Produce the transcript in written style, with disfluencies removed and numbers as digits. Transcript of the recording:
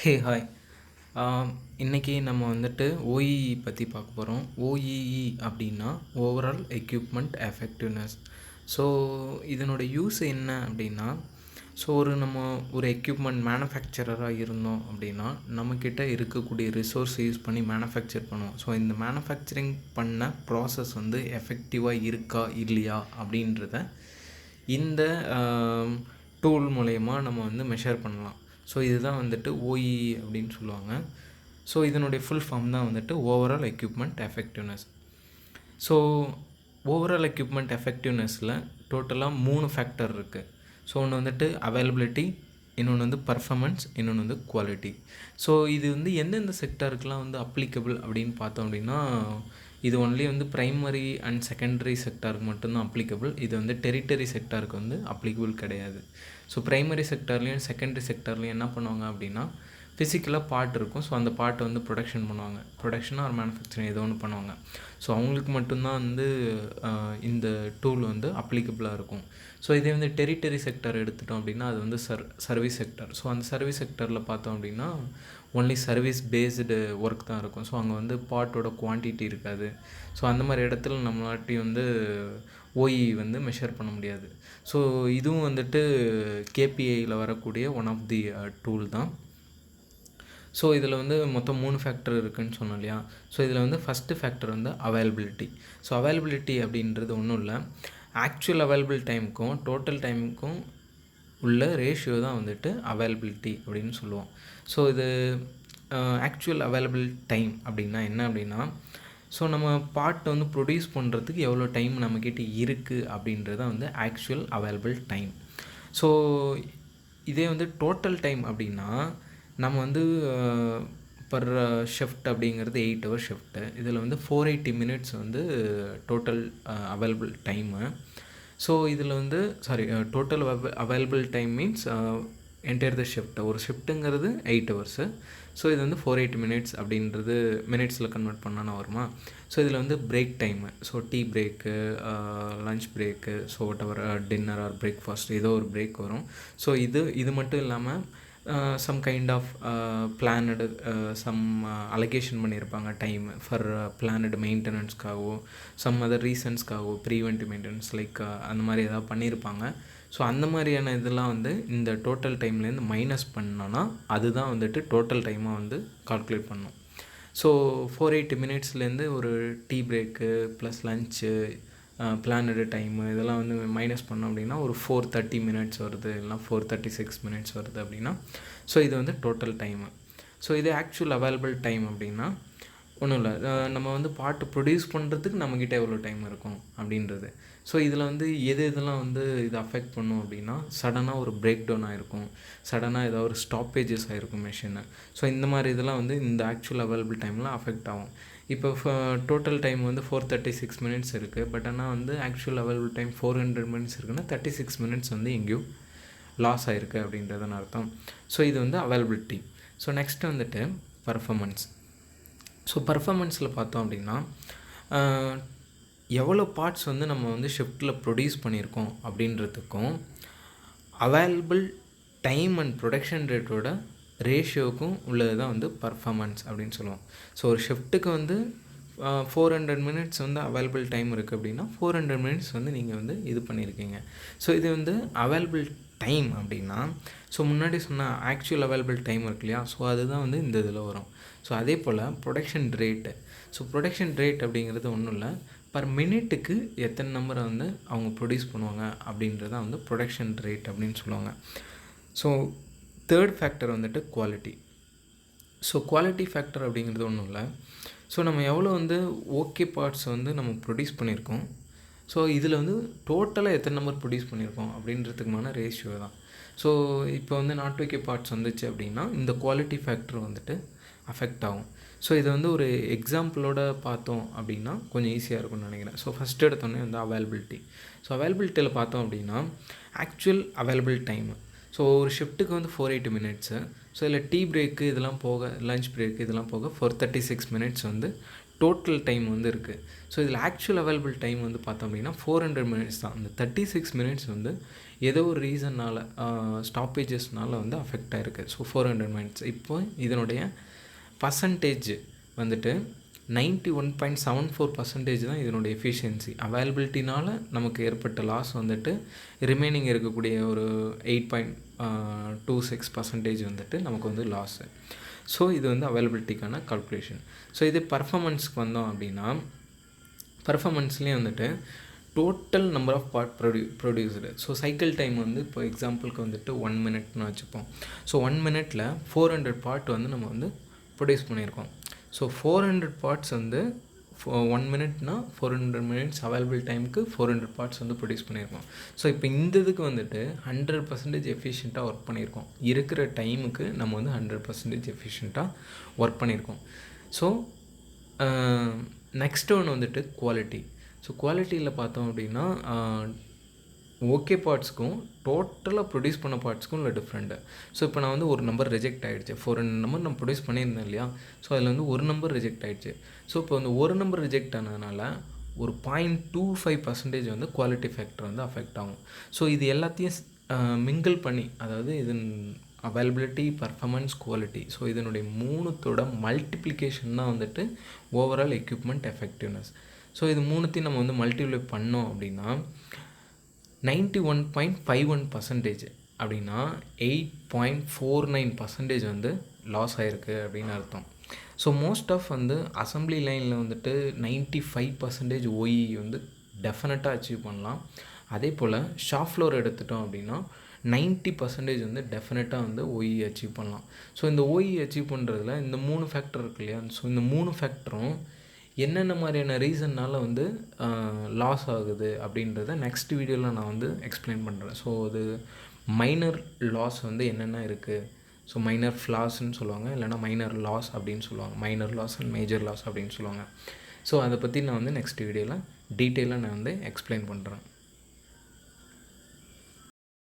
Hey hi. இன்றைக்கி நம்ம வந்துட்டு ஓஇஇ பற்றி பார்க்க போகிறோம். ஓஇஇ அப்படின்னா ஓவரால் எக்யூப்மெண்ட் எஃபெக்டிவ்னஸ். ஸோ இதனோட யூஸ் என்ன அப்படின்னா, ஸோ நம்ம ஒரு எக்யூப்மெண்ட் மேனுஃபேக்சரராக இருந்தோம் அப்படின்னா நம்மக்கிட்ட இருக்கக்கூடிய ரிசோர்ஸ் யூஸ் பண்ணி மேனுஃபேக்சர் பண்ணுவோம். ஸோ இந்த மேனுஃபேக்சரிங் பண்ண ப்ராசஸ் வந்து எஃபெக்டிவாக இருக்கா இல்லையா அப்படின்றத இந்த டூல் மூலயமா நம்ம வந்து மெஷர் பண்ணலாம். ஸோ இதுதான் வந்துட்டு ஓஇஇ அப்படின்னு சொல்லுவாங்க. ஸோ இதனுடைய ஃபுல் ஃபார்ம் தான் வந்துட்டு overall equipment effectiveness. So overall equipment எஃபெக்டிவ்னஸில் டோட்டலாக 3 ஃபேக்டர் இருக்குது. ஸோ ஒன்று வந்துட்டு அவைலபிலிட்டி, இன்னொன்று வந்து பர்ஃபார்மன்ஸ், இன்னொன்று வந்து குவாலிட்டி. ஸோ இது வந்து எந்தெந்த செக்டாருக்கெலாம் வந்து அப்ளிகபிள் அப்படின்னு பார்த்தோம் அப்படின்னா, இது ஒன்லி வந்து ப்ரைமரி அண்ட் செகண்டரி செக்டாருக்கு மட்டும்தான் அப்ளிகபிள். இது வந்து டெரிட்டரி செக்டாருக்கு வந்து அப்ளிகபிள் கிடையாது. ஸோ ப்ரைமரி செக்டார்லேயும் செகண்டரி செக்டார்லேயும் என்ன பண்ணுவாங்க அப்படின்னா, ஃபிசிக்கலாக பார்ட் இருக்கும். ஸோ அந்த பார்ட்டை வந்து ப்ரொடக்ஷன் பண்ணுவாங்க. ப்ரொடக்ஷனாக ஒரு மேனுஃபேக்சரிங் ஏதோ ஒன்று பண்ணுவாங்க. ஸோ அவங்களுக்கு மட்டும்தான் வந்து இந்த டூல் வந்து அப்ளிகபிளாக இருக்கும். ஸோ இதே வந்து டெரிட்டரி செக்டார் எடுத்துட்டோம் அப்படின்னா அது வந்து சர்வீஸ் செக்டார். ஸோ அந்த சர்வீஸ் செக்டாரில் பார்த்தோம் அப்படின்னா ஒன்லி சர்வீஸ் பேஸ்டு ஒர்க் தான் இருக்கும். ஸோ அங்கே வந்து பார்ட்டோட குவான்டிட்டி இருக்காது. ஸோ அந்த மாதிரி இடத்துல நம்மளாட்டி வந்து ஓஇ வந்து மெஷர் பண்ண முடியாது. ஸோ இதுவும் வந்துட்டு கேபிஐயில் வரக்கூடிய ஒன் ஆஃப் தி டூல் தான். ஸோ இதில் வந்து மொத்தம் 3 ஃபேக்டர் இருக்குதுன்னு சொன்னோம் இல்லையா. ஸோ இதில் வந்து ஃபஸ்ட்டு ஃபேக்டர் வந்து அவைலபிலிட்டி. ஸோ அவைலபிலிட்டி அப்படின்றது ஒன்றும் இல்லை, ஆக்சுவல் அவைலபிள் டைமுக்கும் டோட்டல் டைமுக்கும் உள்ள ரேஷியோ தான் வந்துட்டு அவைலபிலிட்டி அப்படின்னு சொல்லுவோம். ஸோ இது ஆக்சுவல் அவைலபிள் டைம் அப்படின்னா என்ன அப்படின்னா, ஸோ நம்ம பார்ட் வந்து ப்ரொடியூஸ் பண்ணுறதுக்கு எவ்வளோ டைம் நம்மக்கிட்ட இருக்குது அப்படின்றத வந்து ஆக்சுவல் அவைலபிள் டைம். ஸோ இதே வந்து டோட்டல் டைம் அப்படின்னா நம்ம வந்து பர் ஷிஃப்ட் அப்படிங்கிறது 8 ஹவர் ஷிஃப்ட்டு. இதில் வந்து 480 மினிட்ஸ் வந்து டோட்டல் அவைலபிள் டைமு. ஸோ இதில் வந்து total available time means entire த ஷிஃப்ட். ஒரு ஷிஃப்ட்டுங்கிறது 8 ஹவர்ஸு. ஸோ இது வந்து 480 மினிட்ஸ் அப்படின்றது மினிட்ஸில் கன்வெர்ட் பண்ணால் வருமா. ஸோ இதில் வந்து break time, so tea break, lunch break, so whatever dinner or breakfast ஏதோ ஒரு பிரேக் வரும். ஸோ இது மட்டும் இல்லாமல் some kind of planned some allocation பண்ணியிருப்பாங்க டைம் ஃபார் பிளானடு மெயின்டெனன்ஸ்க்காகவோ சம் அதர் ரீசன்ஸ்க்காகவோ ப்ரீவென்டிவ் மெயின்டெனன்ஸ் லைக் அந்த மாதிரி ஏதாவது பண்ணியிருப்பாங்க. ஸோ அந்த மாதிரியான இதெல்லாம் வந்து இந்த டோட்டல் டைம்லேருந்து மைனஸ் பண்ணோன்னா அதுதான் வந்துட்டு டோட்டல் டைமாக வந்து கால்குலேட் பண்ணணும். ஸோ 480 மினிட்ஸ்லேருந்து ஒரு tea break plus lunch planned time இதெல்லாம் வந்து மைனஸ் பண்ணோம் அப்படின்னா ஒரு 430 மினிட்ஸ் வருது, இல்லைனா 436 மினிட்ஸ் வருது அப்படின்னா ஸோ இது வந்து டோட்டல் டைமு. ஸோ இது ஆக்சுவல் அவைலபிள் டைம் அப்படின்னா ஒன்றும் இல்லை, நம்ம வந்து பாட்டு ப்ரொடியூஸ் பண்ணுறதுக்கு நம்மக்கிட்ட எவ்வளோ டைம் இருக்கும் அப்படின்றது. ஸோ இதில் வந்து இதெல்லாம் வந்து இது அஃபெக்ட் பண்ணும் அப்படின்னா சடனாக ஒரு பிரேக் டவுன் ஆகிருக்கும், சடனாக ஏதாவது ஒரு ஸ்டாப்பேஜஸ் ஆகிருக்கும் மிஷினு. ஸோ இந்த மாதிரி இதெல்லாம் வந்து இந்த ஆக்சுவல் அவைலபிள் டைமில் அஃபெக்ட் ஆகும். இப்போ டோட்டல் டைம் வந்து 436 மினிட்ஸ் இருக்குது, பட் ஆனால் வந்து ஆக்சுவல் அவைலபிள் டைம் 400 மினிட்ஸ் இருக்குன்னா 36 மினிட்ஸ் வந்து எங்கேயும் லாஸ் ஆகிருக்கு அப்படின்றதுன்னு அர்த்தம். ஸோ இது வந்து அவைலபிலிட்டி. ஸோ நெக்ஸ்ட்டு வந்துட்டு பர்ஃபார்மன்ஸ். ஸோ பர்ஃபார்மன்ஸில் பார்த்தோம் அப்படின்னா எவ்வளோ பார்ட்ஸ் வந்து நம்ம வந்து ஷிஃப்ட்டில் ப்ரொடியூஸ் பண்ணியிருக்கோம் அப்படின்றதுக்கும் அவைலபிள் டைம் அண்ட் ப்ரொடக்ஷன் ரேட்டோட ரேஷியோவுக்கும் உள்ளது தான் வந்து பர்ஃபார்மன்ஸ் அப்படின்னு சொல்லுவோம். ஸோ ஒரு ஷிஃப்ட்டுக்கு வந்து 400 மினிட்ஸ் வந்து அவைலபிள் டைம் இருக்குது அப்படின்னா 400 மினிட்ஸ் வந்து நீங்கள் வந்து இது பண்ணியிருக்கீங்க. ஸோ இது வந்து அவைலபிள் டைம் அப்படின்னா ஸோ முன்னாடி சொன்ன ஆக்சுவல் அவைலபிள் டைம் இருக்கு இல்லையா, ஸோ அதுதான் வந்து இந்த இதில் வரும். ஸோ அதே போல் production rate. So production rate அப்படிங்கிறது ஒன்றும் இல்லை, பர் மினிட்டுக்கு எத்தனை நம்பரை வந்து அவங்க ப்ரொடியூஸ் பண்ணுவாங்க அப்படின்றத வந்து ப்ரொடக்ஷன் ரேட் அப்படின்னு சொல்லுவாங்க. ஸோ தேர்ட் ஃபேக்டர் வந்துட்டு குவாலிட்டி. ஸோ குவாலிட்டி ஃபேக்டர் அப்படிங்கிறது ஒன்றும் இல்லை, ஸோ நம்ம எவ்வளோ வந்து ஓகே பார்ட்ஸ் வந்து நம்ம ப்ரொடியூஸ் பண்ணியிருக்கோம், ஸோ இதில் வந்து டோட்டலாக எத்தனை நம்பர் ப்ரொடியூஸ் பண்ணியிருக்கோம் அப்படின்றதுக்குமான ரேஷியோ தான். ஸோ இப்போ வந்து நாட் ஓகே பார்ட்ஸ் வந்துச்சு அப்படின்னா இந்த குவாலிட்டி ஃபேக்டர் வந்துட்டு அஃபெக்ட் ஆகும். ஸோ இதை வந்து ஒரு எக்ஸாம்பிளோட பார்த்தோம் அப்படின்னா கொஞ்சம் ஈஸியாக இருக்கும்னு நினைக்கிறேன். ஸோ ஃபஸ்ட்டு எடுத்தோடனே வந்து அவைலபிலிட்டி. ஸோ அவைலபிலிட்டியில் பார்த்தோம் அப்படின்னா ஆக்சுவல் அவைலபிள் டைமு. ஸோ ஒரு ஷிஃப்ட்டுக்கு வந்து 480 மினிட்ஸு. ஸோ இதில் டீ பிரேக்கு இதெல்லாம் போக லஞ்ச் பிரேக்கு இதெல்லாம் போக 436 மினிட்ஸ் வந்து டோட்டல் டைம் வந்து இருக்குது. ஸோ இதில் ஆக்சுவல் அவைலபிள் டைம் வந்து பார்த்தோம் அப்படின்னா 400 மினிட்ஸ் தான். அந்த 36 மினிட்ஸ் வந்து ஏதோ ஒரு ரீசன்னால் ஸ்டாப்பேஜஸ்னால வந்து அஃபெக்ட் ஆகிருக்கு. So 400 minutes. இப்போ இதனுடைய பர்சன்டேஜ் வந்துட்டு 91.74% தான் இதனுடைய எஃபிஷியன்சி. அவைலபிலிட்டினால் நமக்கு ஏற்பட்ட லாஸ் வந்துட்டு ரிமைனிங் இருக்கக்கூடிய ஒரு 8.26% வந்துட்டு நமக்கு வந்து லாஸு. ஸோ இது வந்து அவைலபிலிட்டிக்கான கால்குலேஷன். ஸோ இது பர்ஃபார்மன்ஸ்க்கு வந்தோம் அப்படின்னா, பர்ஃபார்மன்ஸ்லேயே வந்துட்டு total number of part produced. So cycle time வந்து இப்போ எக்ஸாம்பிளுக்கு வந்துட்டு 1 மினிட்னு வச்சுப்போம். ஸோ 1 மினிட்டில் 400 பார்ட் வந்து நம்ம வந்து ப்ரொடியூஸ் பண்ணியிருக்கோம். ஸோ 400 பார்ட்ஸ் வந்து 1 மினிட்னா 400 மினிட்ஸ் அவைலபிள் டைமுக்கு 400 பார்ட்ஸ் வந்து ப்ரொடியூஸ் பண்ணியிருக்கோம். ஸோ இப்போ இந்த இதுக்கு வந்துட்டு 100% எஃபிஷியண்ட்டாக ஒர்க் பண்ணியிருக்கோம். இருக்கிற டைமுக்கு நம்ம வந்து 100% எஃபிஷியண்ட்டாக ஒர்க் பண்ணியிருக்கோம். ஸோ நெக்ஸ்ட் ஒன்று வந்துட்டு குவாலிட்டி. ஸோ குவாலிட்டியில் பார்த்தோம் அப்படின்னா ஓகே பார்ட்ஸ்க்கும் டோட்டலாக ப்ரொடியூஸ் பண்ண பார்ட்ஸ்க்கும் உள்ள டிஃப்ரெண்ட்டு. ஸோ இப்போ நான் வந்து ஒரு நம்பர் ரிஜெக்ட் ஆகிடுச்சு. 400 நம்பர் நான் ப்ரொடியூஸ் பண்ணியிருந்தேன் இல்லையா? ஸோ அதில் வந்து ஒரு நம்பர் ரிஜெக்ட் ஆகிடுச்சு. ஸோ இப்போ வந்து ஒரு நம்பர் ரிஜெக்ட் ஆனதுனால ஒரு 0.25% வந்து குவாலிட்டி ஃபேக்டர் வந்து அஃபெக்ட் ஆகும். ஸோ இது எல்லாத்தையும் மிங்கிள் பண்ணி, அதாவது இது அவைலபிலிட்டி, பர்ஃபார்மன்ஸ், குவாலிட்டி, ஸோ இதனுடைய மூணுத்தோட மல்டிப்ளிகேஷன் தான் வந்துட்டு ஓவரால் எக்யூப்மெண்ட் எஃபெக்டிவ்னஸ். ஸோ இது மூணுத்தையும் நம்ம வந்து மல்டிப்ளை பண்ணோம் அப்படின்னா 91.51% அப்படின்னா 8.49% வந்து லாஸ் ஆகிருக்கு அப்படின்னு அர்த்தம். ஸோ மோஸ்ட் ஆஃப் வந்து அசம்பிளி லைனில் வந்துட்டு 95% OEE வந்து டெஃபினட்டாக அச்சீவ் பண்ணலாம். அதே போல் ஷாப் ஃப்ளோர் எடுத்துட்டோம் அப்படின்னா 90% வந்து டெஃபினட்டாக வந்து OEE அச்சீவ் பண்ணலாம். ஸோ இந்த OEE அச்சீவ் பண்ணுறதுல இந்த 3 ஃபேக்டர் இருக்கு இல்லையா? ஸோ இந்த 3 ஃபேக்டரும் என்னென்ன மாதிரியான ரீசன்னால் வந்து லாஸ் ஆகுது அப்படின்றத நெக்ஸ்ட் வீடியோவில் நான் வந்து எக்ஸ்பிளைன் பண்ணுறேன். ஸோ அது மைனர் லாஸ் வந்து என்னென்ன இருக்குது, ஸோ மைனர் ஃப்ளாஸ்ன்னு சொல்லுவாங்க, இல்லைனா மைனர் லாஸ் அப்படின்னு சொல்லுவாங்க, minor loss and major loss அப்படின்னு சொல்லுவாங்க. ஸோ அதை பற்றி நான் வந்து நெக்ஸ்ட் வீடியோவில் டீட்டெயிலாக நான் வந்து எக்ஸ்பிளைன் பண்ணுறேன்.